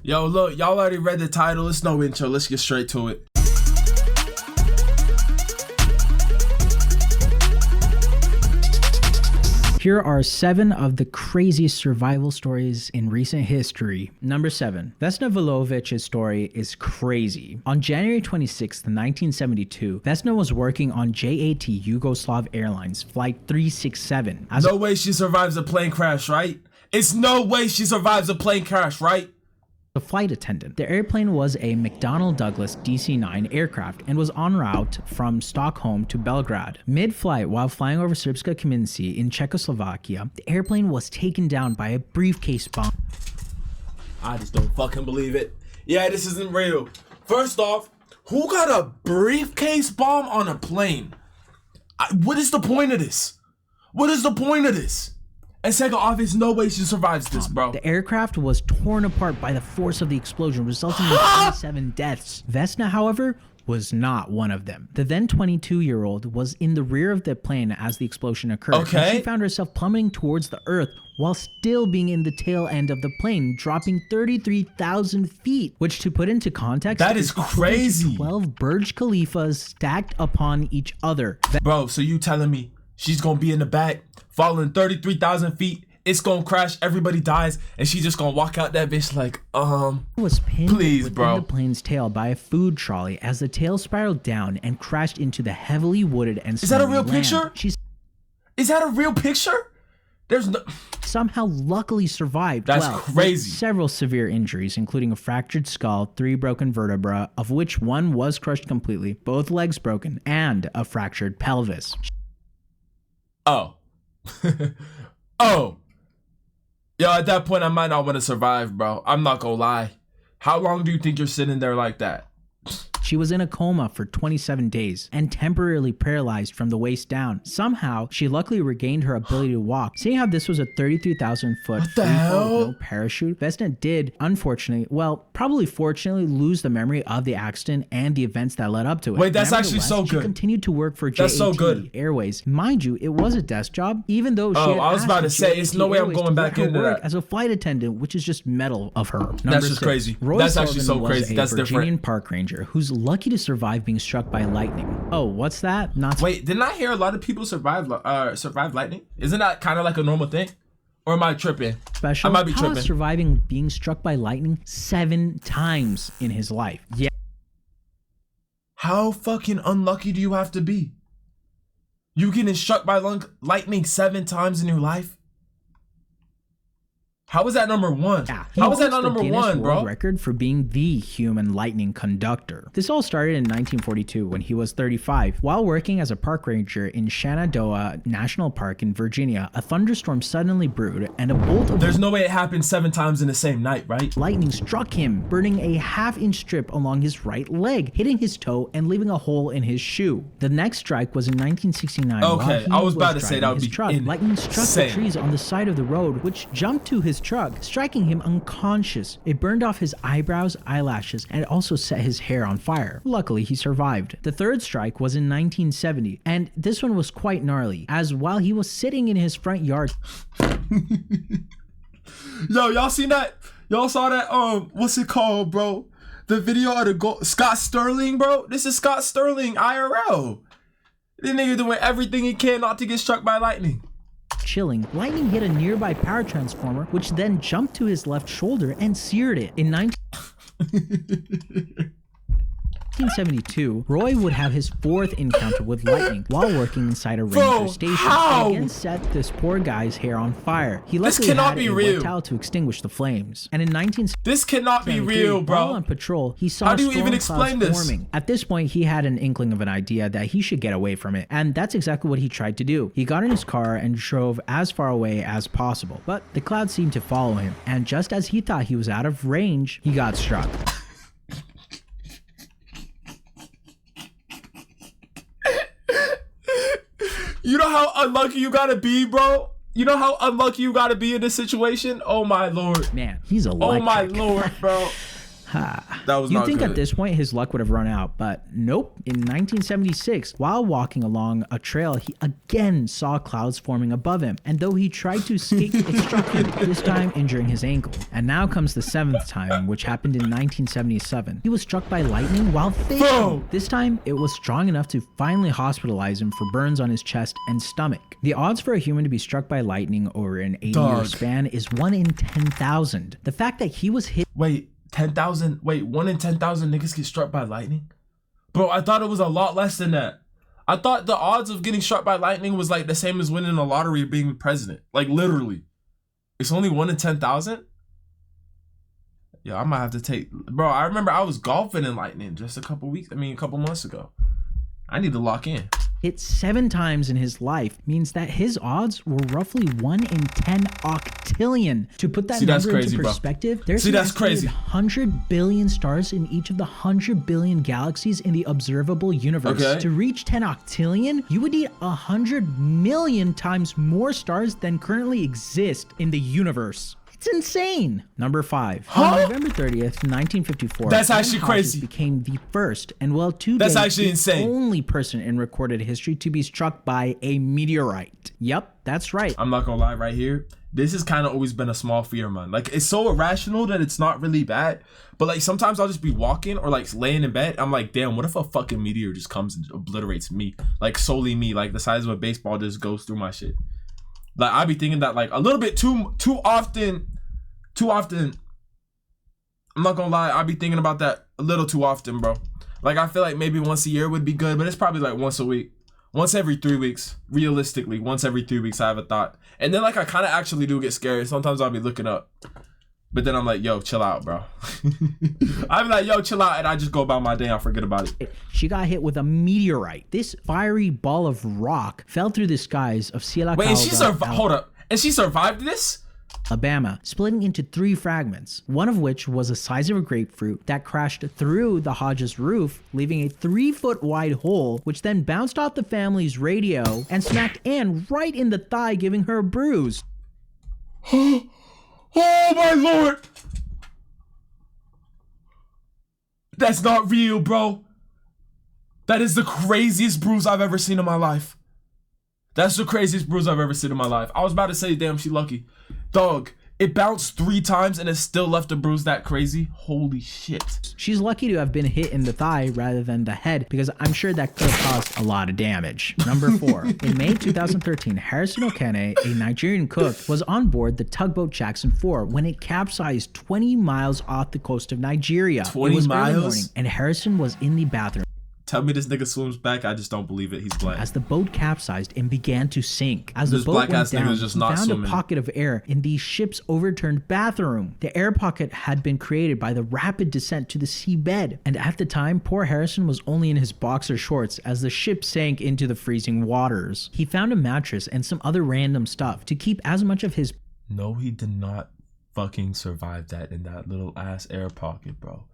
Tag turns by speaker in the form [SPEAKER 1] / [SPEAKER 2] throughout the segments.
[SPEAKER 1] Yo, look, y'all already read the title. It's no intro. Let's get straight to it.
[SPEAKER 2] Here are 7 of the craziest survival stories in recent history. Number 7. Vesna Vulović's story is crazy. On January 26, 1972, Vesna was working on JAT Yugoslav Airlines Flight 367.
[SPEAKER 1] No way she survives a plane crash, right? It's no way she survives a plane crash, right?
[SPEAKER 2] A flight attendant. The airplane was a McDonnell Douglas DC-9 aircraft and was en route from Stockholm to Belgrade. Mid-flight, while flying over Srpska Kamenci in Czechoslovakia, the airplane was taken down by a briefcase bomb.
[SPEAKER 1] I just don't fucking believe it. Yeah, this isn't real. First off, who got a briefcase bomb on a plane? What is the point of this? What is the point of this? And second off, there's no way she survives this, bro.
[SPEAKER 2] The aircraft was torn apart by the force of the explosion, resulting in 27 deaths. Vesna, however, was not one of them. The then 22-year-old was in the rear of the plane as the explosion occurred.
[SPEAKER 1] Okay.
[SPEAKER 2] And she found herself plummeting towards the earth while still being in the tail end of the plane, dropping 33,000 feet, which, to put into context,
[SPEAKER 1] that is crazy.
[SPEAKER 2] 12 Burj Khalifas stacked upon each other.
[SPEAKER 1] Bro, so you telling me she's gonna be in the back, falling 33,000 feet, it's gonna crash, everybody dies, and she just gonna walk out that bitch like,
[SPEAKER 2] was pinned
[SPEAKER 1] please,
[SPEAKER 2] within
[SPEAKER 1] bro.
[SPEAKER 2] the plane's tail by a food trolley as the tail spiraled down and crashed into the heavily wooded and
[SPEAKER 1] Is that a
[SPEAKER 2] snowy
[SPEAKER 1] real
[SPEAKER 2] land.
[SPEAKER 1] picture? Is that a real picture? There's no...
[SPEAKER 2] somehow luckily survived.
[SPEAKER 1] That's
[SPEAKER 2] with
[SPEAKER 1] crazy.
[SPEAKER 2] Several severe injuries, including a fractured skull, 3 broken vertebrae, of which one was crushed completely, both legs broken, and a fractured pelvis.
[SPEAKER 1] Oh. Oh. Yo, at that point, I might not want to survive, bro. I'm not gonna lie. How long do you think you're sitting there like that?
[SPEAKER 2] She was in a coma for 27 days and temporarily paralyzed from the waist down. Somehow, she luckily regained her ability to walk. Seeing how this was a 33,000 foot free fall with no parachute, Vesna did, unfortunately, well, probably fortunately, lose the memory of the accident and the events that led up to it.
[SPEAKER 1] Wait, that's actually so
[SPEAKER 2] She
[SPEAKER 1] good.
[SPEAKER 2] continued to work for
[SPEAKER 1] That's
[SPEAKER 2] JAT
[SPEAKER 1] so good.
[SPEAKER 2] Airways. Mind you, it was a desk job, even though she had
[SPEAKER 1] I was
[SPEAKER 2] asked
[SPEAKER 1] about to
[SPEAKER 2] the
[SPEAKER 1] say,
[SPEAKER 2] JAT
[SPEAKER 1] it's no way I'm
[SPEAKER 2] Airways
[SPEAKER 1] going
[SPEAKER 2] to
[SPEAKER 1] back
[SPEAKER 2] let her
[SPEAKER 1] into
[SPEAKER 2] work
[SPEAKER 1] that.
[SPEAKER 2] as a flight attendant, which is just metal of her.
[SPEAKER 1] That's
[SPEAKER 2] Number
[SPEAKER 1] just
[SPEAKER 2] 6.
[SPEAKER 1] crazy.
[SPEAKER 2] Roy
[SPEAKER 1] That's actually
[SPEAKER 2] Sullivan
[SPEAKER 1] so
[SPEAKER 2] was
[SPEAKER 1] crazy.
[SPEAKER 2] a
[SPEAKER 1] That's
[SPEAKER 2] Virginian
[SPEAKER 1] different.
[SPEAKER 2] park ranger who's lucky to survive being struck by lightning. Oh, what's that? Not
[SPEAKER 1] Wait, didn't I hear a lot of people survive lightning? Isn't that kind of like a normal thing? Or am I tripping?
[SPEAKER 2] special.
[SPEAKER 1] I might be
[SPEAKER 2] How
[SPEAKER 1] tripping.
[SPEAKER 2] is surviving being struck by lightning 7 times in his life? Yeah.
[SPEAKER 1] How fucking unlucky do you have to be? You getting struck by lightning 7 times in your life? How is that number 1?
[SPEAKER 2] Yeah,
[SPEAKER 1] How is that
[SPEAKER 2] holds
[SPEAKER 1] not
[SPEAKER 2] the
[SPEAKER 1] number
[SPEAKER 2] Guinness
[SPEAKER 1] 1,
[SPEAKER 2] World
[SPEAKER 1] bro?
[SPEAKER 2] record for being the human lightning conductor. This all started in 1942 when he was 35. While working as a park ranger in Shenandoah National Park in Virginia, a thunderstorm suddenly brewed and a bolt of
[SPEAKER 1] There's no way it happened 7 times in the same night, right?
[SPEAKER 2] lightning struck him, burning a half-inch strip along his right leg, hitting his toe and leaving a hole in his shoe. The next strike was in 1969.
[SPEAKER 1] Okay,
[SPEAKER 2] while he
[SPEAKER 1] I was about to say
[SPEAKER 2] driving
[SPEAKER 1] that would
[SPEAKER 2] his
[SPEAKER 1] be
[SPEAKER 2] truck. Lightning struck the
[SPEAKER 1] insane.
[SPEAKER 2] trees on the side of the road, which jumped to his truck, striking him unconscious. It burned off his eyebrows, eyelashes, and also set his hair on fire. Luckily, he survived. The third strike was in 1970, and this one was quite gnarly, as while he was sitting in his front yard,
[SPEAKER 1] Yo, y'all seen that? Y'all saw that? What's it called, bro? The video of the Scott Sterling, bro. This is Scott Sterling IRL. This nigga doing everything he can not to get struck by lightning.
[SPEAKER 2] chilling, lightning hit a nearby power transformer, which then jumped to his left shoulder and seared it. In 1972, Roy would have his 4th encounter with lightning while working inside a ranger station.
[SPEAKER 1] how?
[SPEAKER 2] It again set this poor guy's hair on fire. He
[SPEAKER 1] This
[SPEAKER 2] luckily
[SPEAKER 1] cannot
[SPEAKER 2] had
[SPEAKER 1] be
[SPEAKER 2] a
[SPEAKER 1] real.
[SPEAKER 2] wet towel to extinguish the flames. And in 1973,
[SPEAKER 1] This cannot be real,
[SPEAKER 2] while
[SPEAKER 1] bro.
[SPEAKER 2] on patrol, he saw
[SPEAKER 1] How do you
[SPEAKER 2] storm
[SPEAKER 1] even explain
[SPEAKER 2] clouds
[SPEAKER 1] this?
[SPEAKER 2] forming. At this point, he had an inkling of an idea that he should get away from it, and that's exactly what he tried to do. He got in his car and drove as far away as possible, but the clouds seemed to follow him, and just as he thought he was out of range, he got struck.
[SPEAKER 1] You know how unlucky you gotta be, bro? You know how unlucky you gotta be in this situation? Oh my lord.
[SPEAKER 2] Man, he's
[SPEAKER 1] Oh
[SPEAKER 2] electric.
[SPEAKER 1] my lord, bro.
[SPEAKER 2] Ha.
[SPEAKER 1] That was
[SPEAKER 2] You'd
[SPEAKER 1] not
[SPEAKER 2] think
[SPEAKER 1] good.
[SPEAKER 2] at this point his luck would have run out, but nope. In 1976, while walking along a trail, he again saw clouds forming above him, and though he tried to escape, it struck him, this time injuring his ankle. And now comes the 7th time, which happened in 1977. He was struck by lightning while fishing.
[SPEAKER 1] Bro.
[SPEAKER 2] This time, it was strong enough to finally hospitalize him for burns on his chest and stomach. The odds for a human to be struck by lightning over an 80-year
[SPEAKER 1] Dog.
[SPEAKER 2] span is 1 in 10,000. The fact that he was hit
[SPEAKER 1] Wait, 10,000? Wait, 1 in 10,000 niggas get struck by lightning? Bro, I thought it was a lot less than that. I thought the odds of getting struck by lightning was like the same as winning a lottery or being president. Like literally. It's only 1 in 10,000? Yeah, I might have to take... Bro, I remember I was golfing in lightning just a couple months ago. I need to lock in.
[SPEAKER 2] hit 7 times in his life means that his odds were roughly 1 in 10 octillion. To put that
[SPEAKER 1] that's
[SPEAKER 2] number
[SPEAKER 1] crazy,
[SPEAKER 2] into perspective, there's
[SPEAKER 1] that's crazy.
[SPEAKER 2] 100 billion stars in each of the 100 billion galaxies in the observable universe.
[SPEAKER 1] Okay.
[SPEAKER 2] To reach 10 octillion, you would need 100 million times more stars than currently exist in the universe. It's insane. Number 5.
[SPEAKER 1] Huh?
[SPEAKER 2] On November 30th, 1954,
[SPEAKER 1] That's
[SPEAKER 2] Aaron
[SPEAKER 1] actually
[SPEAKER 2] Hodges
[SPEAKER 1] crazy.
[SPEAKER 2] became the first and well to
[SPEAKER 1] That's
[SPEAKER 2] date,
[SPEAKER 1] actually
[SPEAKER 2] the
[SPEAKER 1] insane.
[SPEAKER 2] only person in recorded history to be struck by a meteorite. Yep, that's right.
[SPEAKER 1] I'm not gonna lie right here. This has kind of always been a small fear of mine. Like, it's so irrational that it's not really bad. But like sometimes I'll just be walking or like laying in bed. I'm like, damn, what if a fucking meteor just comes and obliterates me? Like solely me, like the size of a baseball just goes through my shit. Like I be thinking that like a little bit too often. I'm not gonna lie, I be thinking about that a little too often, bro. Like I feel like maybe once a year would be good, but it's probably like once a week. Once every 3 weeks. Realistically, once every 3 weeks I have a thought. And then like I kind of actually do get scared. Sometimes I'll be looking up. But then I'm like, yo, chill out, bro. I'm like, yo, chill out, and I just go about my day and I forget about it.
[SPEAKER 2] She got hit with a meteorite. This fiery ball of rock fell through the skies of Sila
[SPEAKER 1] Wait, and she
[SPEAKER 2] Calda,
[SPEAKER 1] survived. Hold up. And she survived this?
[SPEAKER 2] Alabama, splitting into 3 fragments, one of which was the size of a grapefruit that crashed through the Hodges roof, leaving a 3-foot wide hole, which then bounced off the family's radio and smacked Anne right in the thigh, giving her a bruise.
[SPEAKER 1] Oh my lord! That's not real, bro. That is the craziest bruise I've ever seen in my life. That's the craziest bruise I've ever seen in my life. I was about to say, damn, she lucky. Dog, it bounced 3 times and it still left a bruise that crazy. Holy shit.
[SPEAKER 2] She's lucky to have been hit in the thigh rather than the head, because I'm sure that could have caused a lot of damage. Number 4. In May 2013, Harrison Okene, a Nigerian cook, was on board the tugboat Jackson 4 when it capsized 20 miles off the coast of Nigeria.
[SPEAKER 1] 20
[SPEAKER 2] It was early
[SPEAKER 1] miles?
[SPEAKER 2] morning, and Harrison was in the bathroom
[SPEAKER 1] Tell me this nigga swims back. I just don't believe it. He's black.
[SPEAKER 2] as the boat capsized and began to sink. As
[SPEAKER 1] This
[SPEAKER 2] the boat
[SPEAKER 1] black
[SPEAKER 2] went
[SPEAKER 1] ass nigga
[SPEAKER 2] down,
[SPEAKER 1] is just
[SPEAKER 2] he
[SPEAKER 1] not
[SPEAKER 2] found
[SPEAKER 1] swimming.
[SPEAKER 2] a pocket of air in the ship's overturned bathroom. The air pocket had been created by the rapid descent to the seabed, and at the time, poor Harrison was only in his boxer shorts as the ship sank into the freezing waters. He found a mattress and some other random stuff to keep as much of his
[SPEAKER 1] No, he did not fucking survive that in that little ass air pocket, bro.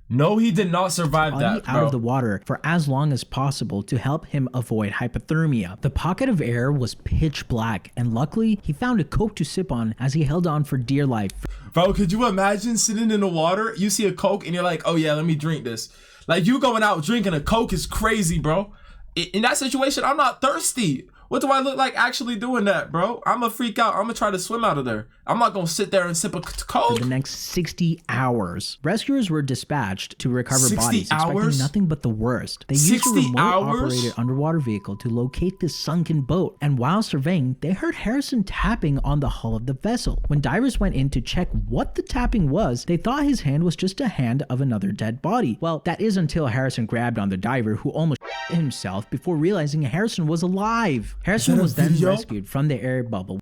[SPEAKER 1] No, he did not survive
[SPEAKER 2] body
[SPEAKER 1] that, bro.
[SPEAKER 2] out of the water for as long as possible to help him avoid hypothermia. The pocket of air was pitch black, and luckily, he found a Coke to sip on as he held on for dear life.
[SPEAKER 1] Bro, could you imagine sitting in the water, you see a Coke, and you're like, oh yeah, let me drink this. Like, you going out drinking a Coke is crazy, bro. In that situation, I'm not thirsty. What do I look like actually doing that, bro? I'm gonna freak out. I'm gonna try to swim out of there. I'm not gonna sit there and sip a
[SPEAKER 2] For
[SPEAKER 1] Coke.
[SPEAKER 2] the next 60 hours. Rescuers were dispatched to recover
[SPEAKER 1] 60
[SPEAKER 2] bodies, expecting
[SPEAKER 1] hours?
[SPEAKER 2] nothing but the worst. They used a
[SPEAKER 1] 60
[SPEAKER 2] remote
[SPEAKER 1] hours?
[SPEAKER 2] operated underwater vehicle to locate the sunken boat, and while surveying, they heard Harrison tapping on the hull of the vessel. When divers went in to check what the tapping was, they thought his hand was just a hand of another dead body. Well, that is until Harrison grabbed on the diver, who almost himself before realizing Harrison was alive. Harrison
[SPEAKER 1] that a
[SPEAKER 2] was then
[SPEAKER 1] video?
[SPEAKER 2] rescued from the air bubble.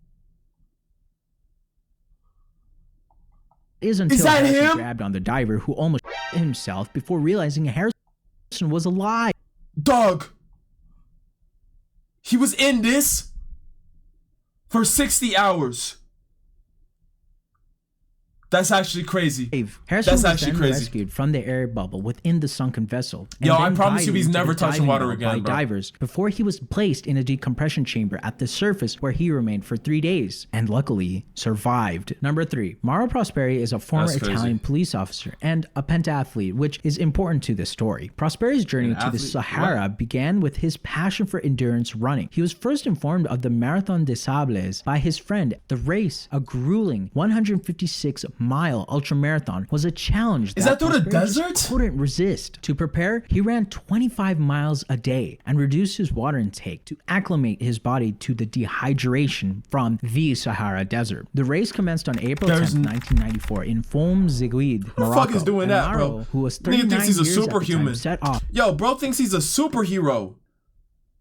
[SPEAKER 2] Is until
[SPEAKER 1] that
[SPEAKER 2] Harrison
[SPEAKER 1] him?
[SPEAKER 2] grabbed on the diver, who almost himself before realizing Harrison was alive.
[SPEAKER 1] Dog. He was in this for 60 hours. That's actually crazy.
[SPEAKER 2] Harrison
[SPEAKER 1] That's
[SPEAKER 2] was
[SPEAKER 1] actually
[SPEAKER 2] then
[SPEAKER 1] crazy.
[SPEAKER 2] rescued from the air bubble within the sunken vessel. and
[SPEAKER 1] Yo, I
[SPEAKER 2] then
[SPEAKER 1] promise you
[SPEAKER 2] guided
[SPEAKER 1] he's
[SPEAKER 2] to
[SPEAKER 1] never
[SPEAKER 2] the
[SPEAKER 1] touching
[SPEAKER 2] diving
[SPEAKER 1] water
[SPEAKER 2] bell
[SPEAKER 1] again,
[SPEAKER 2] by
[SPEAKER 1] bro.
[SPEAKER 2] divers before he was placed in a decompression chamber at the surface where he remained for 3 days and luckily survived. Number 3, Mauro Prosperi is a former
[SPEAKER 1] That's crazy.
[SPEAKER 2] Italian police officer and a pentathlete, which is important to this story. Prosperi's journey
[SPEAKER 1] An
[SPEAKER 2] to the
[SPEAKER 1] athlete?
[SPEAKER 2] Sahara began with his passion for endurance running. He was first informed of the Marathon des Sables by his friend. The race, a grueling 156-mile ultramarathon, was a challenge
[SPEAKER 1] Is that through the
[SPEAKER 2] Prosperi just
[SPEAKER 1] desert?
[SPEAKER 2] couldn't resist. To prepare, he ran 25 miles a day and reduced his water intake to acclimate his body to the dehydration from the Sahara Desert. The race commenced on April 10th, 1994 in Foum Ziguid, Morocco.
[SPEAKER 1] Who the fuck is doing
[SPEAKER 2] and
[SPEAKER 1] that,
[SPEAKER 2] Mauro,
[SPEAKER 1] bro?
[SPEAKER 2] who was
[SPEAKER 1] Nigga
[SPEAKER 2] 39
[SPEAKER 1] thinks he's a
[SPEAKER 2] years at the time,
[SPEAKER 1] superhuman.
[SPEAKER 2] set off
[SPEAKER 1] Yo, bro thinks he's a superhero.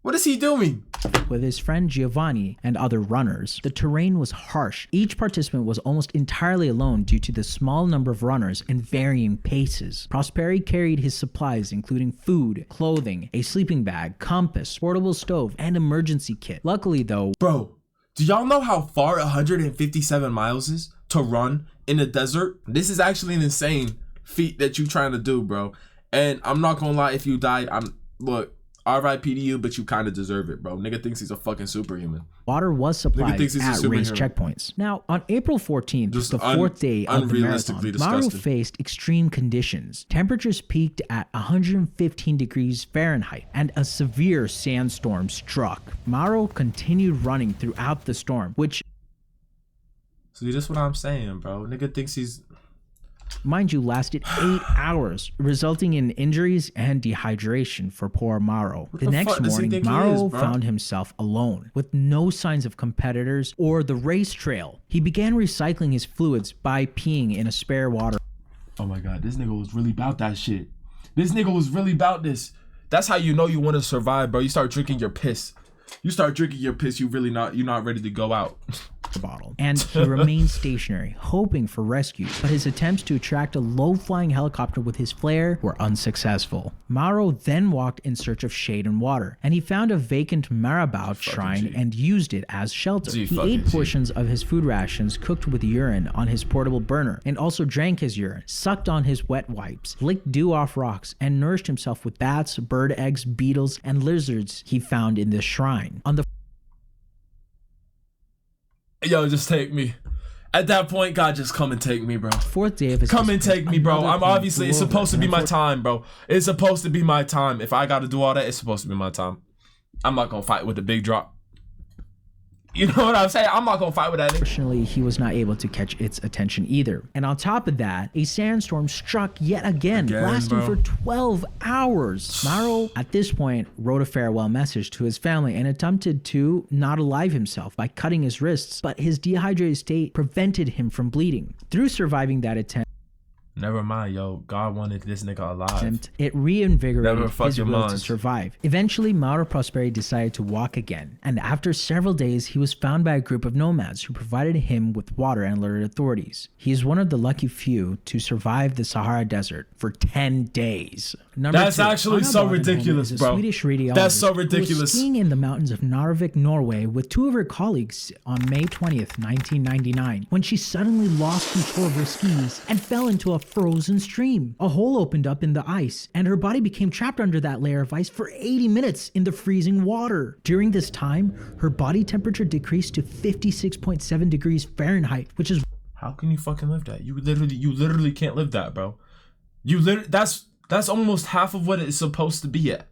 [SPEAKER 1] What is he doing?
[SPEAKER 2] with his friend Giovanni and other runners. The terrain was harsh. Each participant was almost entirely alone due to the small number of runners and varying paces. Prosperi carried his supplies, including food, clothing, a sleeping bag, compass, portable stove, and emergency kit. Luckily, though,
[SPEAKER 1] Bro, do y'all know how far 157 miles is to run in the desert? This is actually an insane feat that you trying to do, bro. And I'm not gonna lie, if you died, look, RIP to you, but you kind of deserve it, bro. Nigga thinks he's a fucking superhuman.
[SPEAKER 2] water was supplied
[SPEAKER 1] thinks he's a
[SPEAKER 2] at race
[SPEAKER 1] superhero.
[SPEAKER 2] checkpoints. Now, on April 14th,
[SPEAKER 1] Just
[SPEAKER 2] the fourth day of the
[SPEAKER 1] unrealistically
[SPEAKER 2] marathon, Mauro
[SPEAKER 1] disgusting.
[SPEAKER 2] faced extreme conditions. Temperatures peaked at 115 degrees Fahrenheit, and a severe sandstorm struck. Mauro continued running throughout the storm, which,
[SPEAKER 1] See, this is what I'm saying, bro. Nigga thinks he's...
[SPEAKER 2] mind you, lasted 8 hours, resulting in injuries and dehydration for poor Mauro. The
[SPEAKER 1] the
[SPEAKER 2] next
[SPEAKER 1] fuck does he
[SPEAKER 2] morning,
[SPEAKER 1] think he
[SPEAKER 2] Mauro
[SPEAKER 1] is, bro?
[SPEAKER 2] found himself alone, with no signs of competitors or the race trail. He began recycling his fluids by peeing in a spare water
[SPEAKER 1] Oh my god, this nigga was really about that shit. This nigga was really about this. That's how you know you want to survive, bro. You start drinking your piss. You start drinking your piss, you're not ready to go out.
[SPEAKER 2] bottle, and he remained stationary, hoping for rescue, but his attempts to attract a low-flying helicopter with his flare were unsuccessful. Mauro then walked in search of shade and water, and he found a vacant Marabout shrine
[SPEAKER 1] G.
[SPEAKER 2] and used it as shelter.
[SPEAKER 1] G
[SPEAKER 2] He
[SPEAKER 1] fucking
[SPEAKER 2] ate
[SPEAKER 1] G.
[SPEAKER 2] portions of his food rations cooked with urine on his portable burner, and also drank his urine, sucked on his wet wipes, licked dew off rocks, and nourished himself with bats, bird eggs, beetles, and lizards he found in this shrine. On the
[SPEAKER 1] Yo, just take me. At that point, God, just come and take me, bro.
[SPEAKER 2] fourth day of his
[SPEAKER 1] Come and take me, bro.
[SPEAKER 2] another
[SPEAKER 1] I'm
[SPEAKER 2] plane
[SPEAKER 1] obviously, it's
[SPEAKER 2] flew over,
[SPEAKER 1] supposed to
[SPEAKER 2] and
[SPEAKER 1] be my
[SPEAKER 2] unfortunately,
[SPEAKER 1] time, bro. It's supposed to be my time. If I gotta do all that, it's supposed to be my time. I'm not gonna fight with the big drop. You know what I'm saying? I'm not gonna fight with that nigga.
[SPEAKER 2] Unfortunately, he was not able to catch its attention either. And on top of that, a sandstorm struck yet again, lasting
[SPEAKER 1] bro.
[SPEAKER 2] for 12 hours. Mauro, at this point, wrote a farewell message to his family and attempted to not alive himself by cutting his wrists, but his dehydrated state prevented him from bleeding. Through surviving that attempt,
[SPEAKER 1] Never mind, yo. God wanted this nigga alive.
[SPEAKER 2] it reinvigorated
[SPEAKER 1] Never fuck
[SPEAKER 2] his
[SPEAKER 1] your
[SPEAKER 2] will to
[SPEAKER 1] minds.
[SPEAKER 2] survive. Eventually, Mauro Prosperi decided to walk again, and after several days, he was found by a group of nomads who provided him with water and alerted authorities. He is one of the lucky few to survive the Sahara Desert for 10 days. Number
[SPEAKER 1] That's
[SPEAKER 2] two,
[SPEAKER 1] actually
[SPEAKER 2] Anna
[SPEAKER 1] so
[SPEAKER 2] Bodenholm
[SPEAKER 1] ridiculous,
[SPEAKER 2] is a
[SPEAKER 1] bro.
[SPEAKER 2] Swedish radiologist
[SPEAKER 1] That's so
[SPEAKER 2] who was
[SPEAKER 1] ridiculous.
[SPEAKER 2] skiing in the mountains of Narvik, Norway, with two of her colleagues on May 20th, 1999, when she suddenly lost control of her skis and fell into a frozen stream. A hole opened up in the ice, and her body became trapped under that layer of ice for 80 minutes in the freezing water. During this time, her body temperature decreased to 56.7 degrees Fahrenheit, which is
[SPEAKER 1] How can you fucking live that? You literally can't live that, bro. That's almost half of what it's supposed to be at.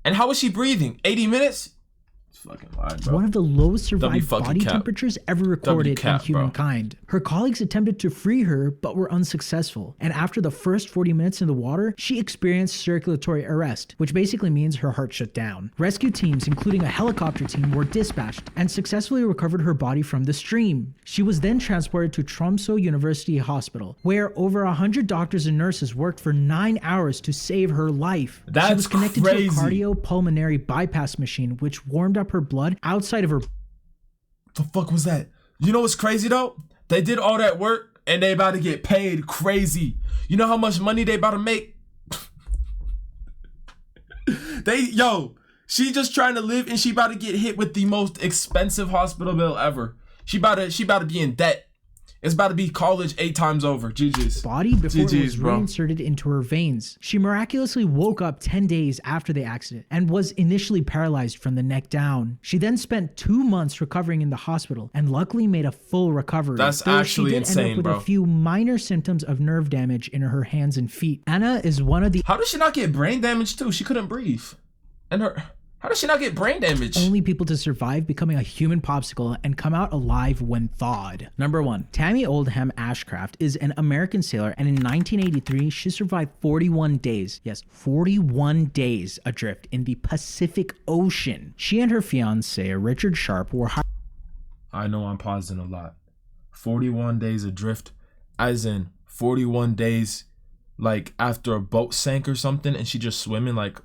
[SPEAKER 1] And how is she breathing? 80 minutes? It's fucking lied, bro.
[SPEAKER 2] one of the lowest
[SPEAKER 1] W
[SPEAKER 2] survived
[SPEAKER 1] fucking
[SPEAKER 2] body
[SPEAKER 1] cap.
[SPEAKER 2] temperatures ever recorded
[SPEAKER 1] cap,
[SPEAKER 2] in humankind. Her colleagues attempted to free her, but were unsuccessful. And after the first 40 minutes in the water, she experienced circulatory arrest, which basically means her heart shut down. Rescue teams, including a helicopter team, were dispatched and successfully recovered her body from the stream. She was then transported to Tromsø University Hospital, where over 100 doctors and nurses worked for 9 hours to save her life. She
[SPEAKER 1] That's
[SPEAKER 2] was connected
[SPEAKER 1] crazy.
[SPEAKER 2] to a cardiopulmonary bypass machine, which warmed up her blood outside of her.
[SPEAKER 1] The fuck was that? You know what's crazy though? They did all that work and they about to get paid crazy. You know how much money they about to make? She just trying to live and she about to get hit with the most expensive hospital bill ever. She about to be in debt. It's about to be college 8 times over. GG's.
[SPEAKER 2] Body before it was
[SPEAKER 1] GG's, bro.
[SPEAKER 2] reinserted into her veins. She miraculously woke up 10 days after the accident and was initially paralyzed from the neck down. She then spent 2 months recovering in the hospital and luckily made a full recovery.
[SPEAKER 1] That's
[SPEAKER 2] though
[SPEAKER 1] actually
[SPEAKER 2] she did
[SPEAKER 1] insane,
[SPEAKER 2] end up with
[SPEAKER 1] bro.
[SPEAKER 2] a few minor symptoms of nerve damage in her hands and feet. Anna is one of the
[SPEAKER 1] How did she not get brain damage too? She couldn't breathe. And how did she not get brain damage?
[SPEAKER 2] only people to survive becoming a human popsicle and come out alive when thawed. Number 1. Tammy Oldham Ashcraft is an American sailor, and in 1983 she survived 41 days. Yes, 41 days adrift in the Pacific Ocean. She and her fiance Richard Sharp were
[SPEAKER 1] I know I'm pausing a lot. 41 days adrift, as in 41 days like after a boat sank or something and she just swimming like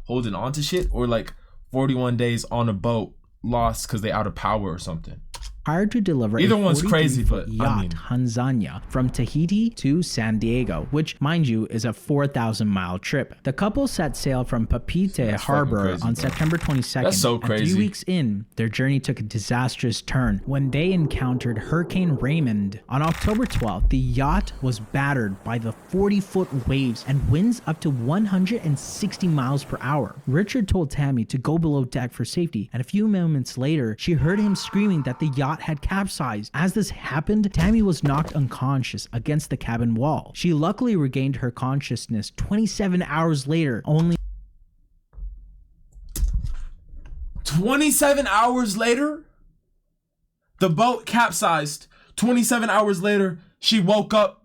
[SPEAKER 1] holding on to shit, or like 41 days on a boat lost because they out of power or something.
[SPEAKER 2] hired to deliver
[SPEAKER 1] Either
[SPEAKER 2] a
[SPEAKER 1] one's crazy,
[SPEAKER 2] 43-foot
[SPEAKER 1] but,
[SPEAKER 2] yacht,
[SPEAKER 1] I mean-
[SPEAKER 2] Hanzania, from Tahiti to San Diego, which, mind you, is a 4,000-mile trip. The couple set sail from Papeete
[SPEAKER 1] That's fucking
[SPEAKER 2] Harbor
[SPEAKER 1] crazy,
[SPEAKER 2] on
[SPEAKER 1] bro.
[SPEAKER 2] September 22nd.
[SPEAKER 1] That's so
[SPEAKER 2] And
[SPEAKER 1] crazy.
[SPEAKER 2] 3 weeks in, their journey took a disastrous turn when they encountered Hurricane Raymond. On October 12th, the yacht was battered by the 40-foot waves and winds up to 160 miles per hour. Richard told Tammy to go below deck for safety, and a few moments later, she heard him screaming that the yacht had capsized. As this happened, Tammy was knocked unconscious against the cabin wall. She luckily regained her consciousness 27 hours later, only
[SPEAKER 1] 27 hours later, the boat capsized. 27 hours later, she woke up.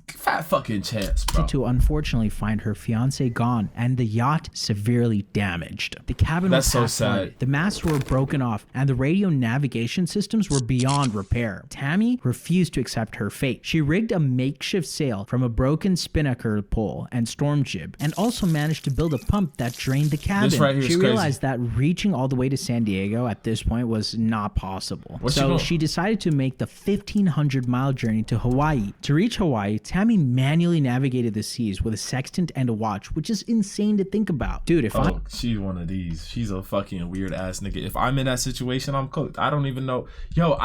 [SPEAKER 1] Fat fucking chance, bro.
[SPEAKER 2] to unfortunately find her fiance gone and the yacht severely damaged. The cabin
[SPEAKER 1] That's
[SPEAKER 2] was
[SPEAKER 1] so
[SPEAKER 2] half
[SPEAKER 1] sad.
[SPEAKER 2] flooded, the masts were broken off, and the radio navigation systems were beyond repair. Tammy refused to accept her fate. She rigged a makeshift sail from a broken spinnaker pole and storm jib, and also managed to build a pump that drained the cabin.
[SPEAKER 1] This right here
[SPEAKER 2] she
[SPEAKER 1] is crazy.
[SPEAKER 2] realized that reaching all the way to San Diego at this point was not possible.
[SPEAKER 1] What's she
[SPEAKER 2] So
[SPEAKER 1] doing?
[SPEAKER 2] she decided to make the 1,500-mile journey to Hawaii. To reach Hawaii, Tammy manually navigated the seas with a sextant and a watch, which is insane to think about. Dude, if
[SPEAKER 1] Oh, she's one of these. She's a fucking weird ass nigga. If I'm in that situation, I'm cooked. I don't even know. Yo,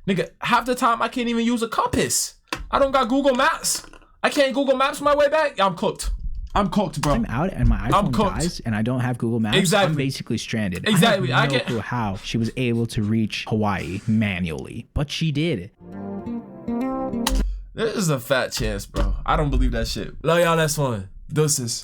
[SPEAKER 1] nigga, half the time I can't even use a compass. I don't got Google Maps. I can't Google Maps my way back. I'm cooked. I'm cooked, bro.
[SPEAKER 2] I'm out and my
[SPEAKER 1] I'm
[SPEAKER 2] iPhone
[SPEAKER 1] cooked.
[SPEAKER 2] dies and I don't have Google Maps,
[SPEAKER 1] Exactly.
[SPEAKER 2] I'm basically stranded.
[SPEAKER 1] Exactly.
[SPEAKER 2] I
[SPEAKER 1] I
[SPEAKER 2] have no
[SPEAKER 1] get-
[SPEAKER 2] clue how she was able to reach Hawaii manually, but she did.
[SPEAKER 1] This is a fat chance, bro. I don't believe that shit. Love y'all. That's fun. Deuces.